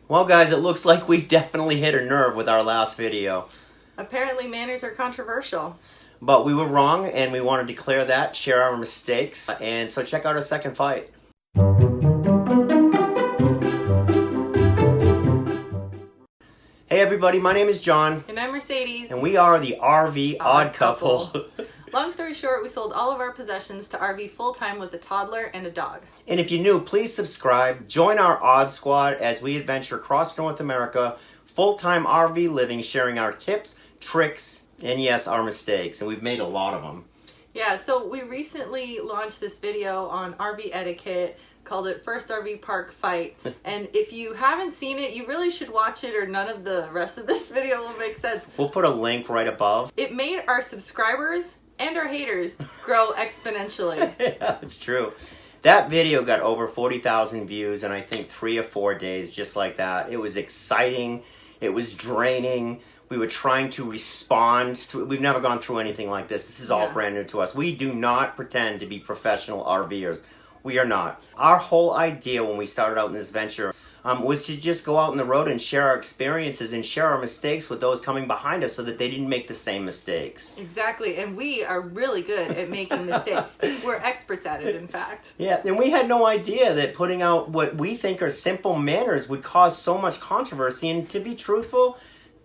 Well guys, it looks like we definitely hit a nerve with our last video. Apparently manners are controversial. But we were wrong and we want to declare that, share our mistakes, and so check out our second fight. Hey everybody, my name is John. And I'm Mercedes. And we are the RV Odd Couple. Long story short, we sold all of our possessions to RV full-time with a toddler and a dog. And if you're new, please subscribe. Join our Odd Squad as we adventure across North America, full-time RV living, sharing our tips, tricks, and yes, our mistakes. And we've made a lot of them. Yeah, so we recently launched this video on RV etiquette, called it First RV Park Fight. And if you haven't seen it, you really should watch it or none of the rest of this video will make sense. We'll put a link right above. It made our subscribers and our haters grow exponentially. Yeah, it's true. That video got over 40,000 views in I think 3 or 4 days, just like that. It was exciting. It was draining. We were trying to respond. We've never gone through anything like this. This is all brand new to us. We do not pretend to be professional RVers. We are not. Our whole idea when we started out in this venture was to just go out on the road and share our experiences and share our mistakes with those coming behind us so that they didn't make the same mistakes. Exactly, and we are really good at making mistakes. We're experts at it, in fact. Yeah, and we had no idea that putting out what we think are simple manners would cause so much controversy, and to be truthful,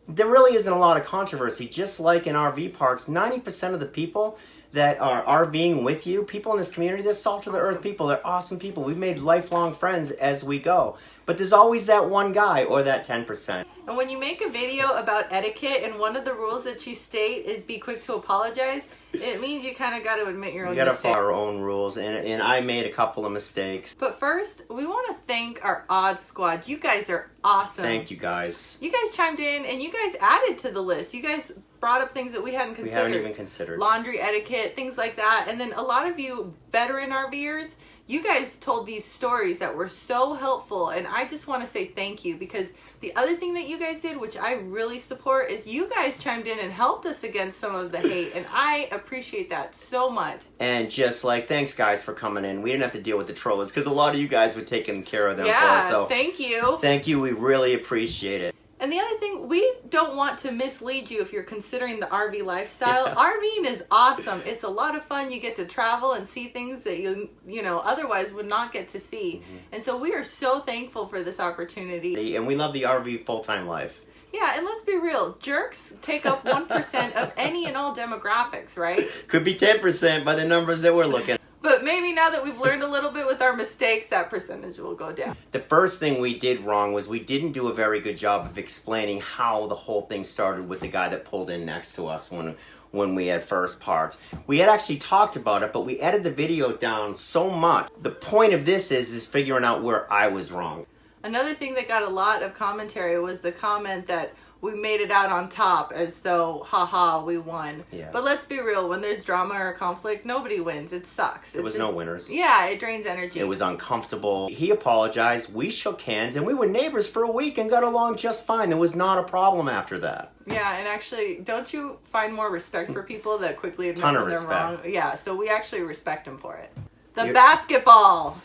there really isn't a lot of controversy. Just like in RV parks, 90% of the people that are RVing with you, people in this community, they're salt of the earth people. They're awesome people. We've made lifelong friends as we go. But there's always that one guy or that 10%. And when you make a video about etiquette and one of the rules that you state is be quick to apologize, it means you kind of got to admit your own mistakes. We got to follow our own rules, and I made a couple of mistakes. But first, we want to thank our Odd Squad. You guys are awesome. Thank you guys. You guys chimed in and you guys added to the list. You guys brought up things that we hadn't considered. We haven't even considered. Laundry etiquette, things like that. And then a lot of you veteran RVers, you guys told these stories that were so helpful, and I just want to say thank you, because the other thing that you guys did, which I really support, is you guys chimed in and helped us against some of the hate, and I appreciate that so much. And just like, thanks guys for coming in. We didn't have to deal with the trollers because a lot of you guys were taking care of them for us. So thank you. Thank you. We really appreciate it. And the other thing, we don't want to mislead you if you're considering the RV lifestyle. Yeah. RVing is awesome. It's a lot of fun. You get to travel and see things that you otherwise would not get to see. Mm-hmm. And so we are so thankful for this opportunity. And we love the RV full-time life. Yeah, and let's be real. Jerks take up 1% of any and all demographics, right? Could be 10% by the numbers that we're looking at. But maybe now that we've learned a little bit with our mistakes, that percentage will go down. The first thing we did wrong was we didn't do a very good job of explaining how the whole thing started with the guy that pulled in next to us when we had first parked. We had actually talked about it, but we edited the video down so much. The point of this is figuring out where I was wrong. Another thing that got a lot of commentary was the comment that we made it out on top as though, haha, we won. Yeah. But let's be real, when there's drama or conflict, nobody wins. It sucks. There was no winners. Yeah, it drains energy. It was uncomfortable. He apologized, we shook hands, and we were neighbors for a week and got along just fine. There was not a problem after that. Yeah, and actually, don't you find more respect for people that quickly admit when they're wrong? Yeah, so we actually respect him for it. The basketball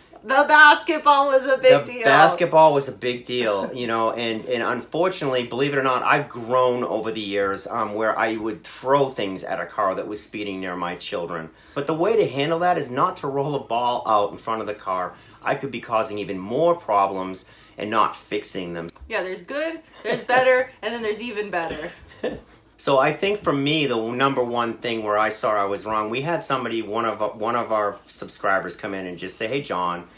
was a big deal. The basketball was a big deal, and unfortunately, believe it or not, I've grown over the years where I would throw things at a car that was speeding near my children. But the way to handle that is not to roll a ball out in front of the car. I could be causing even more problems and not fixing them. Yeah, there's good, there's better, and then there's even better. So I think for me, the number one thing where I saw I was wrong, we had somebody, one of our subscribers come in and just say, hey, John,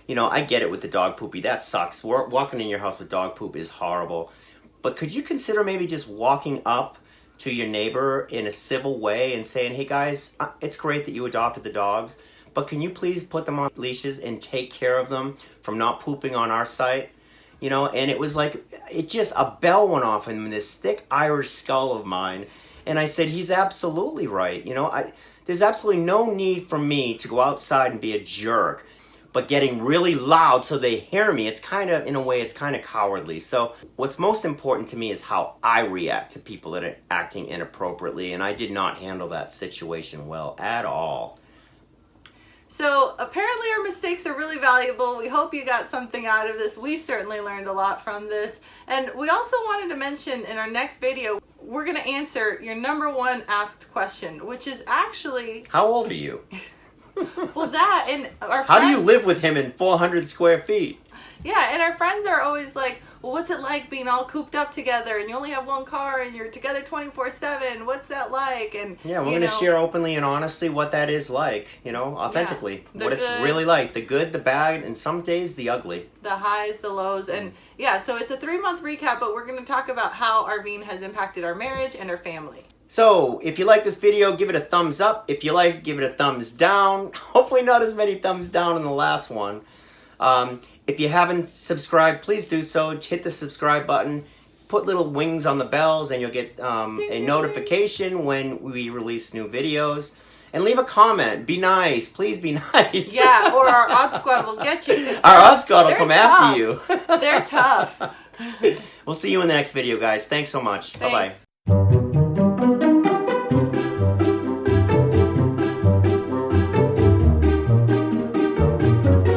I get it with the dog poopy. That sucks. Walking in your house with dog poop is horrible. But could you consider maybe just walking up to your neighbor in a civil way and saying, hey, guys, it's great that you adopted the dogs, but can you please put them on leashes and take care of them from not pooping on our site? And it was like, a bell went off in this thick Irish skull of mine. And I said, he's absolutely right. There's absolutely no need for me to go outside and be a jerk, but getting really loud so they hear me, in a way, it's kind of cowardly. So what's most important to me is how I react to people that are acting inappropriately. And I did not handle that situation well at all. So apparently our mistakes are really valuable. We hope you got something out of this. We certainly learned a lot from this. And we also wanted to mention in our next video, we're going to answer your number one asked question, which is actually... How old are you? Well, that and our friends... How do you live with him in 400 square feet? Yeah, and our friends are always like, well, what's it like being all cooped up together and you only have one car and you're together 24/7? What's that like? And yeah, we're going to share openly and honestly what that is like, authentically. Yeah, what it's really like. The good, the bad, and some days the ugly. The highs, the lows. And yeah, so it's a 3-month recap, but we're going to talk about how RVing has impacted our marriage and our family. So, if you like this video, give it a thumbs up. If you like, give it a thumbs down. Hopefully not as many thumbs down in the last one. If you haven't subscribed, please do so. Hit the subscribe button. Put little wings on the bells and you'll get a notification when we release new videos. And leave a comment. Be nice. Please be nice. Yeah, or our Odd Squad will get you. Our Odd Squad will come after you. They're tough. We'll see you in the next video, guys. Thanks so much. Thanks. Bye-bye.